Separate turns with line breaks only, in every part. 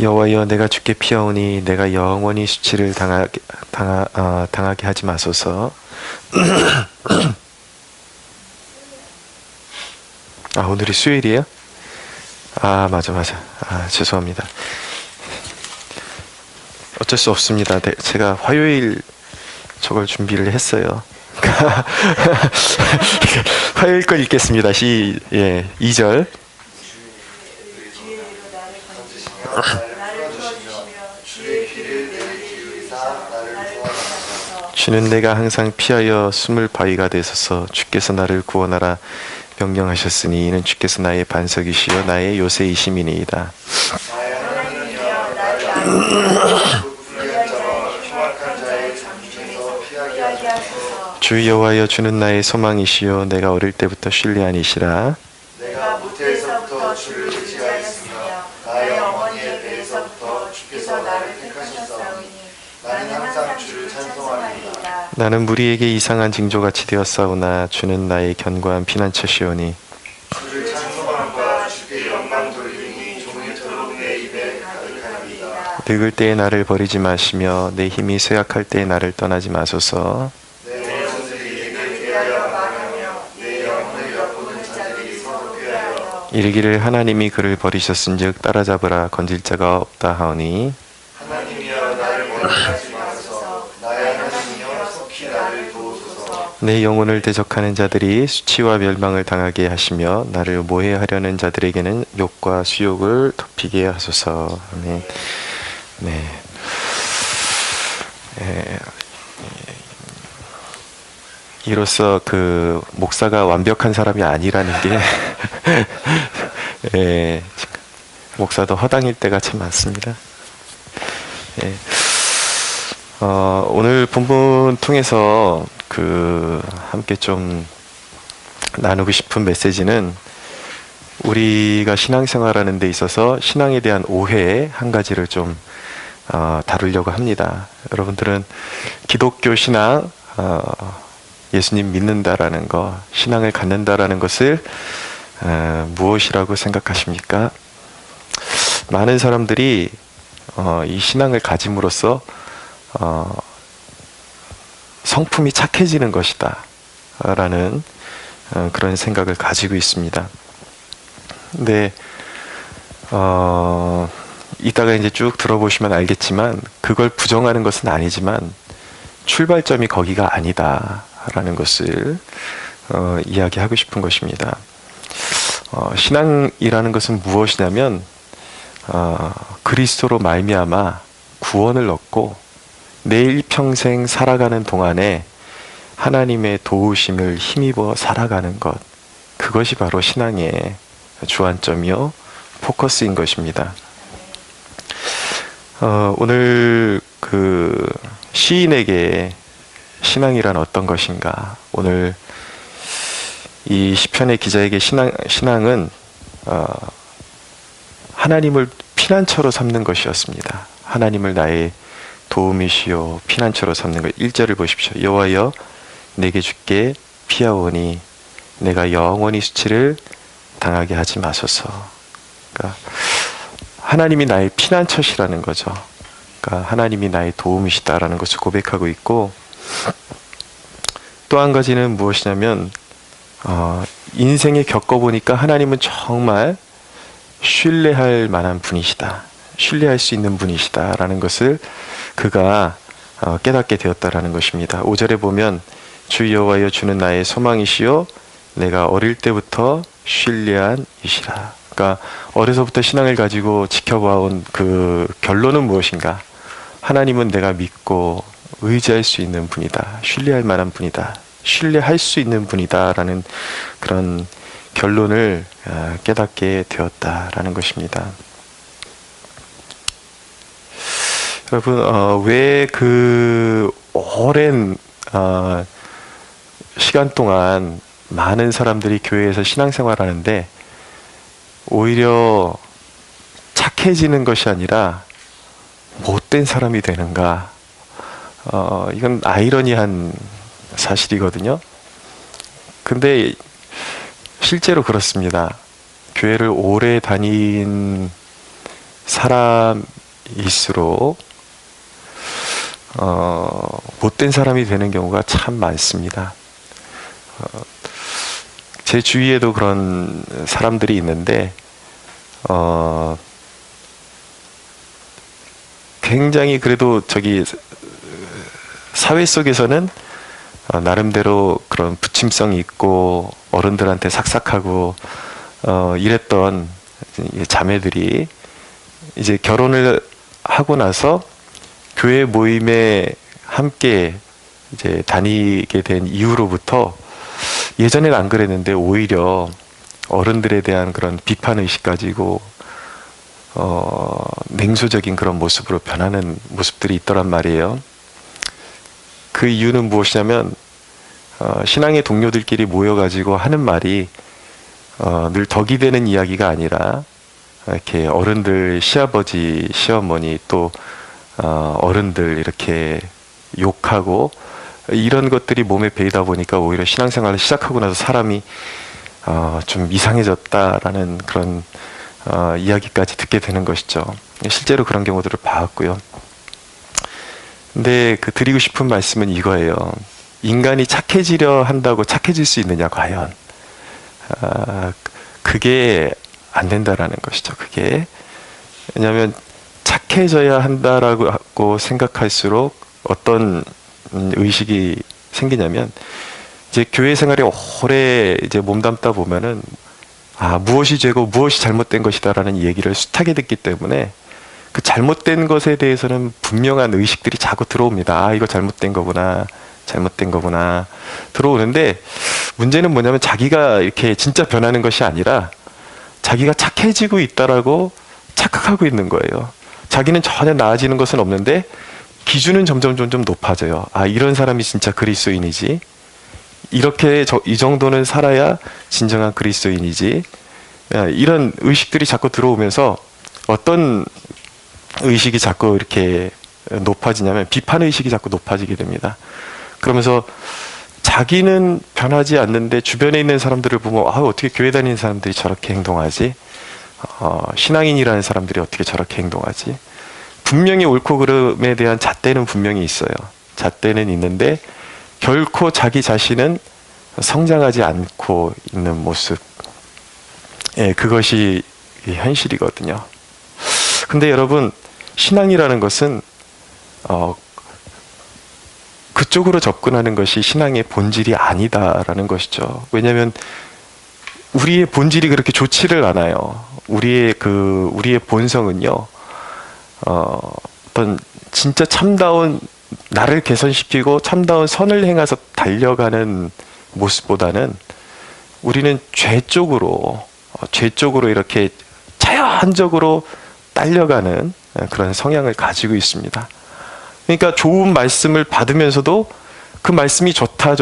여호와여, 내가 주께 피하오니 내가 영원히 수치를 당하게 하지 마소서. 아, 오늘이 수요일이에요? 아, 맞아. 아, 죄송합니다. 어쩔 수 없습니다. 제가 화요일 저걸 준비를 했어요. 화요일 걸 읽겠습니다. 2절. 주는 내가 항상 피하여 숨을 바위가 되소서. 주께서 나를 구원하라 명령하셨으니 이는 주께서 나의 반석이시여 나의 요새이심이니이다. 주 여호와여, 주는 나의 소망이시여 내가 어릴 때부터 신뢰하니시라.
내가 무태에서부터 주를 의지하였으며 나의 어머니의 배에서부터 주께서 나를 택하셨사오니 나는 항상 주를 찬송하리이다.
나는 무리에게 이상한 징조같이 되었사오나 주는 나의 견고한 피난처시오니
주를 찬송함과 주께 영광 돌리니 종일토록 내 입에 가득하리이다.
늙을 때에 나를 버리지 마시며 내 힘이 쇠약할 때에 나를 떠나지 마소서.
내 원수들이 내게 대하여 말하며 내 영혼을 엿보는 자들이 서로 꾀하여
이르기를 하나님이 그를 버리셨은즉 따라잡으라 건질 자가 없다 하오니
하나님이여 나를 멀리하지 마소서. 나의 하나님이여 속히 나를 도우소서.
내 영혼을 대적하는 자들이 수치와 멸망을 당하게 하시며 나를 모해하려는 자들에게는 욕과 수욕을 덮이게 하소서. 아멘. 네. 이로써 그 목사가 완벽한 사람이 아니라는 게 목사도 허당일 때가 참 많습니다. 오늘 본문 통해서 함께 좀 나누고 싶은 메시지는 우리가 신앙생활하는 데 있어서 신앙에 대한 오해 한 가지를 좀 다루려고 합니다. 여러분들은 기독교 신앙, 예수님 믿는다라는 것, 신앙을 갖는다라는 것을 무엇이라고 생각하십니까? 많은 사람들이 이 신앙을 가짐으로써 성품이 착해지는 것이다 라는 그런 생각을 가지고 있습니다. 근데 이따가 이제 쭉 들어보시면 알겠지만 그걸 부정하는 것은 아니지만 출발점이 거기가 아니다 라는 것을 이야기하고 싶은 것입니다. 신앙이라는 것은 무엇이냐면 그리스도로 말미암아 구원을 얻고 내 일평생 살아가는 동안에 하나님의 도우심을 힘입어 살아가는 것, 그것이 바로 신앙의 주안점이요 포커스인 것입니다. 오늘 그 시인에게 신앙이란 어떤 것인가, 오늘 이 시편의 기자에게 신앙은 하나님을 피난처로 삼는 것이었습니다. 하나님을 나의 도움이시요 피난처로 삼는 것. 1절을 보십시오. 여호와여, 내게 주께 피하오니 내가 영원히 수치를 당하게 하지 마소서. 그러니까 하나님이 나의 피난처시라는 거죠. 그러니까 하나님이 나의 도움이시다라는 것을 고백하고 있고, 또 한 가지는 무엇이냐면 인생에 겪어보니까 하나님은 정말 신뢰할 만한 분이시다, 신뢰할 수 있는 분이시다 라는 것을 그가 깨닫게 되었다라는 것입니다. 5절에 보면 주 여호와여, 주는 나의 소망이시요 내가 어릴 때부터 신뢰한 이시라. 그러니까 어려서부터 신앙을 가지고 지켜봐온 그 결론은 무엇인가? 하나님은 내가 믿고 의지할 수 있는 분이다, 신뢰할 만한 분이다, 신뢰할 수 있는 분이다 라는 그런 결론을 깨닫게 되었다라는 것입니다. 여러분, 왜 그 오랜 시간 동안 많은 사람들이 교회에서 신앙생활 하는데 오히려 착해지는 것이 아니라 못된 사람이 되는가? 이건 아이러니한 사실이거든요. 근데 실제로 그렇습니다. 교회를 오래 다닌 사람일수록 못된 사람이 되는 경우가 참 많습니다. 제 주위에도 그런 사람들이 있는데 굉장히 그래도 사회 속에서는 나름대로 그런 부침성이 있고 어른들한테 삭삭하고 이랬던 자매들이 이제 결혼을 하고 나서 교회 모임에 함께 이제 다니게 된 이후로부터 예전에는 안 그랬는데 오히려 어른들에 대한 그런 비판 의식 가지고 냉소적인 그런 모습으로 변하는 모습들이 있더란 말이에요. 그 이유는 무엇이냐면 신앙의 동료들끼리 모여가지고 하는 말이 늘 덕이 되는 이야기가 아니라 이렇게 어른들, 시아버지, 시어머니 또 어른들 이렇게 욕하고 이런 것들이 몸에 배이다 보니까 오히려 신앙생활을 시작하고 나서 사람이 좀 이상해졌다라는 그런 이야기까지 듣게 되는 것이죠. 실제로 그런 경우들을 봤고요. 근데 드리고 싶은 말씀은 이거예요. 인간이 착해지려 한다고 착해질 수 있느냐 과연? 그게 안 된다라는 것이죠. 그게 왜냐하면 착해져야 한다라고 생각할수록 어떤 의식이 생기냐면 이제 교회 생활에 오래 이제 몸담다 보면은 무엇이 죄고 무엇이 잘못된 것이다라는 얘기를 숱하게 듣기 때문에 그 잘못된 것에 대해서는 분명한 의식들이 자꾸 들어옵니다. 이거 잘못된 거구나. 잘못된 거구나. 들어오는데 문제는 뭐냐면 자기가 이렇게 진짜 변하는 것이 아니라 자기가 착해지고 있다라고 착각하고 있는 거예요. 자기는 전혀 나아지는 것은 없는데 기준은 점점 높아져요. 이런 사람이 진짜 그리스도인이지. 이렇게 이 정도는 살아야 진정한 그리스도인이지. 이런 의식들이 자꾸 들어오면서 어떤 의식이 자꾸 이렇게 높아지냐면 비판 의식이 자꾸 높아지게 됩니다. 그러면서 자기는 변하지 않는데 주변에 있는 사람들을 보면 어떻게 교회 다니는 사람들이 저렇게 행동하지? 신앙인이라는 사람들이 어떻게 저렇게 행동하지? 분명히 옳고 그름에 대한 잣대는 분명히 있어요. 잣대는 있는데 결코 자기 자신은 성장하지 않고 있는 모습. 그것이 현실이거든요. 근데 여러분, 신앙이라는 것은 그쪽으로 접근하는 것이 신앙의 본질이 아니다라는 것이죠. 왜냐하면 우리의 본질이 그렇게 좋지를 않아요. 우리의 본성은요. 어떤 진짜 참다운 나를 개선시키고 참다운 선을 행해서 달려가는 모습보다는 우리는 죄 쪽으로 이렇게 자연적으로 딸려가는 그런 성향을 가지고 있습니다. 그러니까 좋은 말씀을 받으면서도 그 말씀이 좋다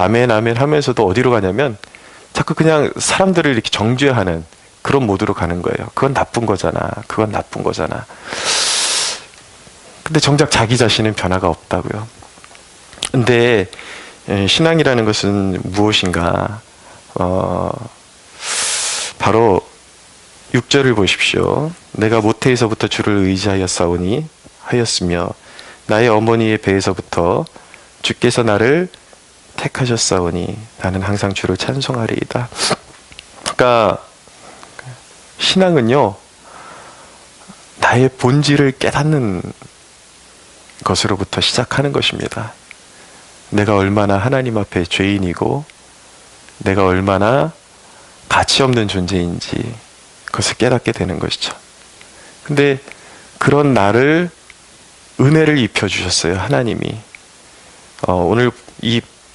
아멘 하면서도 어디로 가냐면 자꾸 그냥 사람들을 이렇게 정죄하는 그런 모드로 가는 거예요. 그건 나쁜 거잖아. 근데 정작 자기 자신은 변화가 없다고요. 근데 신앙이라는 것은 무엇인가? 바로 6절을 보십시오. 내가 모태에서부터 주를 의지하였사오니 하였으며 나의 어머니의 배에서부터 주께서 나를 택하셨사오니 나는 항상 주를 찬송하리이다. 그러니까 신앙은요, 나의 본질을 깨닫는 것으로부터 시작하는 것입니다. 내가 얼마나 하나님 앞에 죄인이고 내가 얼마나 가치 없는 존재인지 그것을 깨닫게 되는 것이죠. 근데 그런 나를 은혜를 입혀주셨어요. 하나님이. 오늘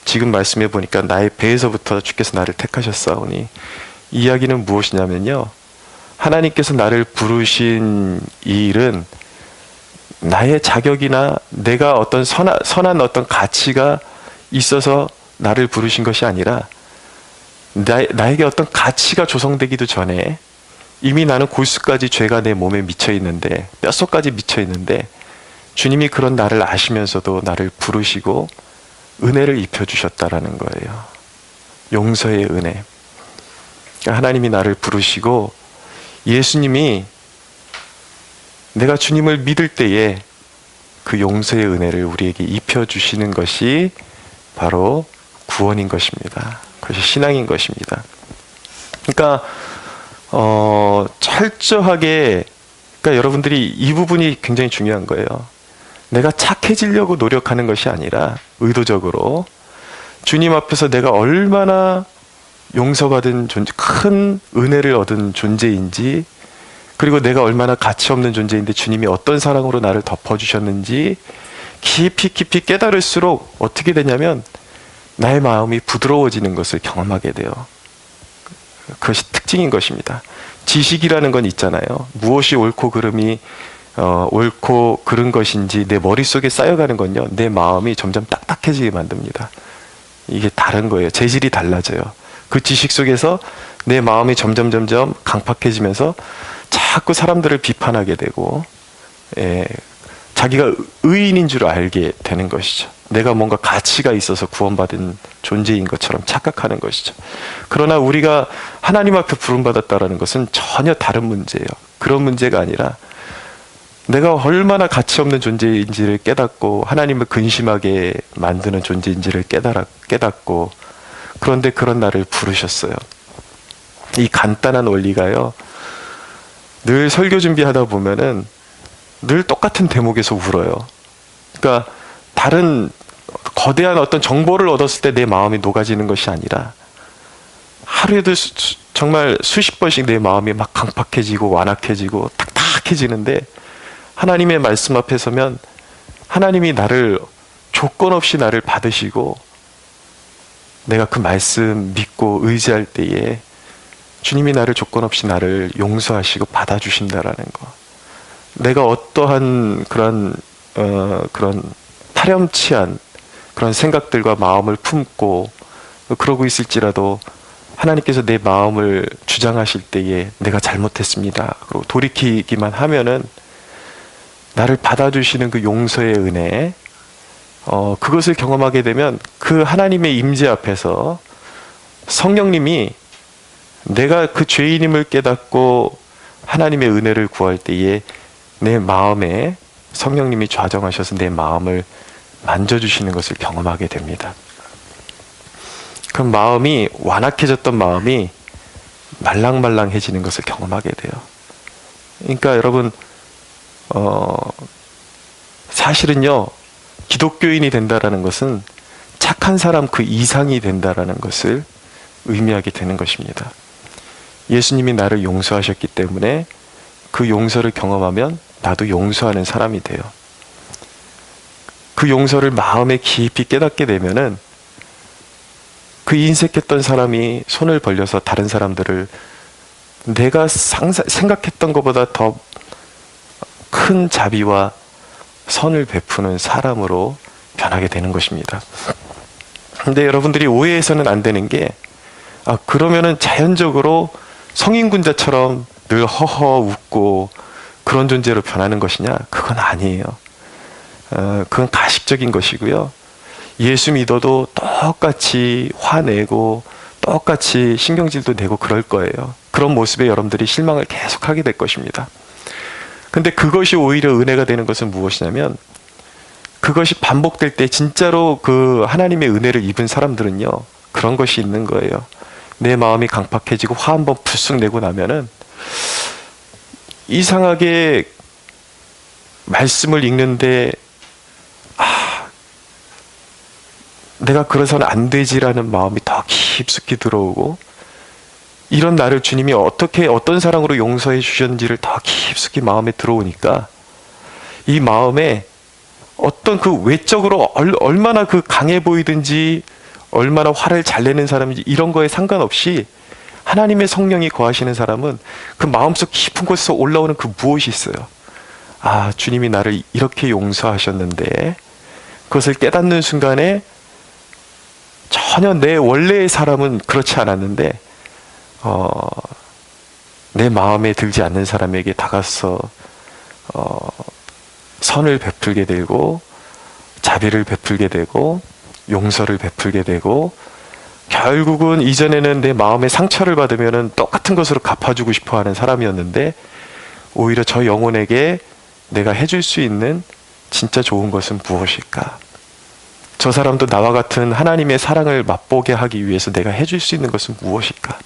지금 말씀해 보니까 나의 배에서부터 주께서 나를 택하셨사오니 이 이야기는 무엇이냐면요. 하나님께서 나를 부르신 이 일은 나의 자격이나 내가 어떤 선한 어떤 가치가 있어서 나를 부르신 것이 아니라 나에게 어떤 가치가 조성되기도 전에 이미 나는 골수까지 죄가 내 몸에 미쳐 있는데 뼛속까지 미쳐 있는데 주님이 그런 나를 아시면서도 나를 부르시고 은혜를 입혀주셨다라는 거예요. 용서의 은혜. 그러니까 하나님이 나를 부르시고 예수님이 내가 주님을 믿을 때에 그 용서의 은혜를 우리에게 입혀주시는 것이 바로 구원인 것입니다. 그것이 신앙인 것입니다. 그러니까 철저하게, 그러니까 여러분들이 이 부분이 굉장히 중요한 거예요. 내가 착해지려고 노력하는 것이 아니라 의도적으로 주님 앞에서 내가 얼마나 용서받은 존재, 큰 은혜를 얻은 존재인지, 그리고 내가 얼마나 가치 없는 존재인데 주님이 어떤 사랑으로 나를 덮어주셨는지 깊이 깨달을수록 어떻게 되냐면 나의 마음이 부드러워지는 것을 경험하게 돼요. 그것이 특징인 것입니다. 지식이라는 건 있잖아요. 무엇이 옳고 그름이 옳고 그른 것인지 내 머릿속에 쌓여가는 건요, 내 마음이 점점 딱딱해지게 만듭니다. 이게 다른 거예요. 재질이 달라져요. 그 지식 속에서 내 마음이 점점 강팍해지면서 자꾸 사람들을 비판하게 되고, 자기가 의인인 줄 알게 되는 것이죠. 내가 뭔가 가치가 있어서 구원받은 존재인 것처럼 착각하는 것이죠. 그러나 우리가 하나님 앞에 부름받았다라는 것은 전혀 다른 문제예요. 그런 문제가 아니라 내가 얼마나 가치 없는 존재인지를 깨닫고 하나님을 근심하게 만드는 존재인지를 깨닫고, 그런데 그런 나를 부르셨어요. 이 간단한 원리가요, 늘 설교 준비하다 보면은 늘 똑같은 대목에서 울어요. 그러니까 다른 거대한 어떤 정보를 얻었을 때 내 마음이 녹아지는 것이 아니라 하루에도 정말 수십 번씩 내 마음이 막 강팍해지고 완악해지고 탁탁해지는데, 하나님의 말씀 앞에 서면 하나님이 나를 조건 없이 나를 받으시고 내가 그 말씀 믿고 의지할 때에 주님이 나를 조건 없이 나를 용서하시고 받아주신다라는 거. 내가 어떠한 그런 파렴치한 그런 생각들과 마음을 품고 그러고 있을지라도 하나님께서 내 마음을 주장하실 때에 내가 잘못했습니다, 그리고 돌이키기만 하면은 나를 받아주시는 그 용서의 은혜, 그것을 경험하게 되면 그 하나님의 임재 앞에서 성령님이 내가 그 죄인임을 깨닫고 하나님의 은혜를 구할 때에 내 마음에 성령님이 좌정하셔서 내 마음을 만져주시는 것을 경험하게 됩니다. 그 마음이 완악해졌던 마음이 말랑말랑해지는 것을 경험하게 돼요. 그러니까 여러분, 사실은요, 기독교인이 된다라는 것은 착한 사람 그 이상이 된다라는 것을 의미하게 되는 것입니다. 예수님이 나를 용서하셨기 때문에 그 용서를 경험하면 나도 용서하는 사람이 돼요. 그 용서를 마음에 깊이 깨닫게 되면은 그 인색했던 사람이 손을 벌려서 다른 사람들을 내가 생각했던 것보다 더 큰 자비와 선을 베푸는 사람으로 변하게 되는 것입니다. 근데 여러분들이 오해해서는 안 되는 게, 그러면은 자연적으로 성인군자처럼 늘 허허 웃고 그런 존재로 변하는 것이냐? 그건 아니에요. 그건 가식적인 것이고요. 예수 믿어도 똑같이 화내고 똑같이 신경질도 내고 그럴 거예요. 그런 모습에 여러분들이 실망을 계속하게 될 것입니다. 근데 그것이 오히려 은혜가 되는 것은 무엇이냐면, 그것이 반복될 때 진짜로 그 하나님의 은혜를 입은 사람들은요, 그런 것이 있는 거예요. 내 마음이 강팍해지고 화 한번 불쑥 내고 나면은 이상하게 말씀을 읽는데 내가 그래서는 안 되지라는 마음이 더 깊숙이 들어오고, 이런 나를 주님이 어떻게 어떤 사랑으로 용서해 주셨는지를 더 깊숙이 마음에 들어오니까 이 마음에 어떤 그 외적으로 얼마나 그 강해 보이든지 얼마나 화를 잘 내는 사람인지 이런 거에 상관없이 하나님의 성령이 거하시는 사람은 그 마음속 깊은 곳에서 올라오는 그 무엇이 있어요. 주님이 나를 이렇게 용서하셨는데, 그것을 깨닫는 순간에 전혀 내 원래의 사람은 그렇지 않았는데 내 마음에 들지 않는 사람에게 다가서 선을 베풀게 되고 자비를 베풀게 되고 용서를 베풀게 되고, 결국은 이전에는 내 마음에 상처를 받으면 똑같은 것으로 갚아주고 싶어하는 사람이었는데 오히려 저 영혼에게 내가 해줄 수 있는 진짜 좋은 것은 무엇일까? 저 사람도 나와 같은 하나님의 사랑을 맛보게 하기 위해서 내가 해줄 수 있는 것은 무엇일까?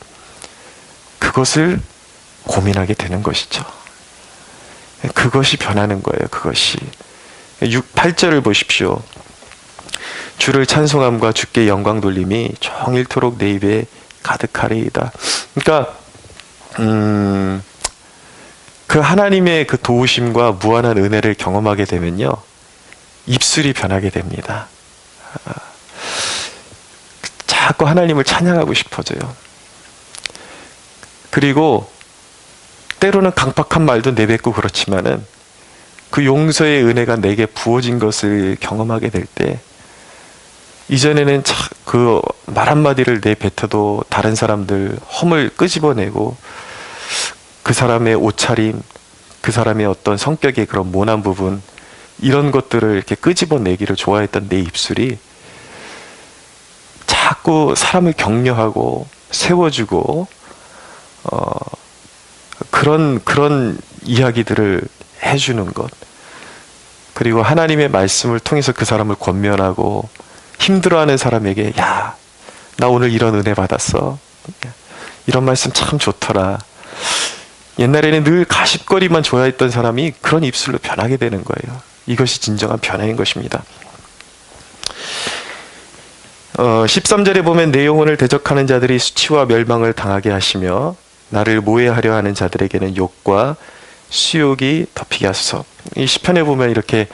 그것을 고민하게 되는 것이죠. 그것이 변하는 거예요. 그것이. 8절을 보십시오. 주를 찬송함과 주께 영광 돌림이 종일토록 내 입에 가득하리이다. 그러니까 그 하나님의 그 도우심과 무한한 은혜를 경험하게 되면요, 입술이 변하게 됩니다. 자꾸 하나님을 찬양하고 싶어져요. 그리고 때로는 강팍한 말도 내뱉고 그렇지만은 그 용서의 은혜가 내게 부어진 것을 경험하게 될 때, 이전에는 그 말 한마디를 내뱉어도 다른 사람들 험을 끄집어내고 그 사람의 옷차림, 그 사람의 어떤 성격의 그런 모난 부분, 이런 것들을 이렇게 끄집어내기를 좋아했던 내 입술이 자꾸 사람을 격려하고 세워주고 그런 이야기들을 해주는 것, 그리고 하나님의 말씀을 통해서 그 사람을 권면하고 힘들어하는 사람에게, 야, 나 오늘 이런 은혜 받았어, 이런 말씀 참 좋더라. 옛날에는 늘 가십거리만 좋아했던 사람이 그런 입술로 변하게 되는 거예요. 이것이 진정한 변화인 것입니다. 13절에 보면 내 영혼을 대적하는 자들이 수치와 멸망을 당하게 하시며 나를 모해하려 하는 자들에게는 욕과 수욕이 덮이게 하소서. 이 시편에 보면 이렇게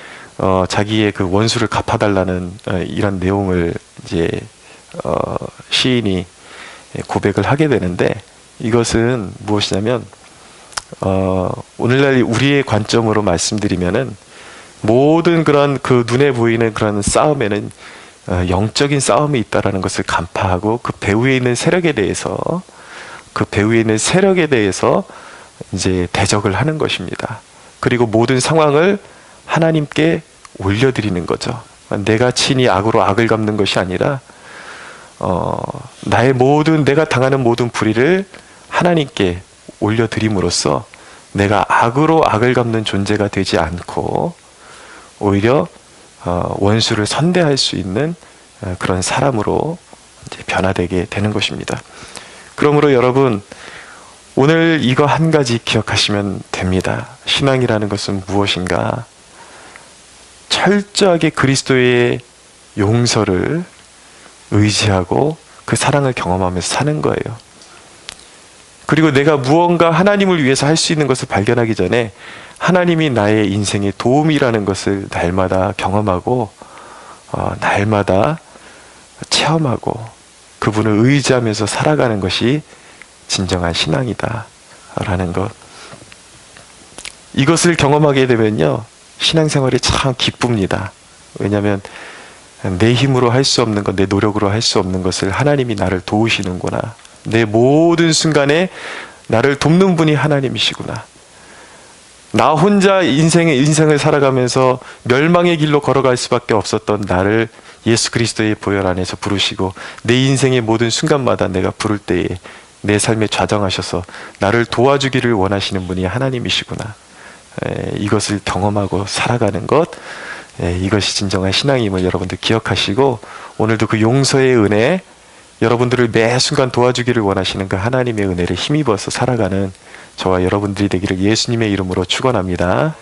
자기의 그 원수를 갚아달라는 이런 내용을 이제 시인이 고백을 하게 되는데, 이것은 무엇이냐면 오늘날 우리의 관점으로 말씀드리면은 모든 그런 그 눈에 보이는 그런 싸움에는 영적인 싸움이 있다라는 것을 간파하고 그 배후에 있는 세력에 대해서 이제 대적을 하는 것입니다. 그리고 모든 상황을 하나님께 올려드리는 거죠. 내가 친히 악으로 악을 갚는 것이 아니라 내가 당하는 모든 불의를 하나님께 올려드림으로써 내가 악으로 악을 갚는 존재가 되지 않고 오히려 원수를 선대할 수 있는 그런 사람으로 이제 변화되게 되는 것입니다. 그러므로 여러분, 오늘 이거 한 가지 기억하시면 됩니다. 신앙이라는 것은 무엇인가? 철저하게 그리스도의 용서를 의지하고 그 사랑을 경험하면서 사는 거예요. 그리고 내가 무언가 하나님을 위해서 할 수 있는 것을 발견하기 전에 하나님이 나의 인생의 도움이라는 것을 날마다 경험하고 날마다 체험하고 그분을 의지하면서 살아가는 것이 진정한 신앙이다 라는 것. 이것을 경험하게 되면요, 신앙생활이 참 기쁩니다. 왜냐하면 내 힘으로 할 수 없는 것, 내 노력으로 할 수 없는 것을 하나님이 나를 도우시는구나. 내 모든 순간에 나를 돕는 분이 하나님이시구나. 나 혼자 인생을 살아가면서 멸망의 길로 걸어갈 수밖에 없었던 나를 예수 그리스도의 보혈 안에서 부르시고 내 인생의 모든 순간마다 내가 부를 때에 내 삶에 좌정하셔서 나를 도와주기를 원하시는 분이 하나님이시구나. 이것을 경험하고 살아가는 것, 이것이 진정한 신앙임을 여러분들 기억하시고, 오늘도 그 용서의 은혜, 여러분들을 매 순간 도와주기를 원하시는 그 하나님의 은혜를 힘입어서 살아가는 저와 여러분들이 되기를 예수님의 이름으로 축원합니다.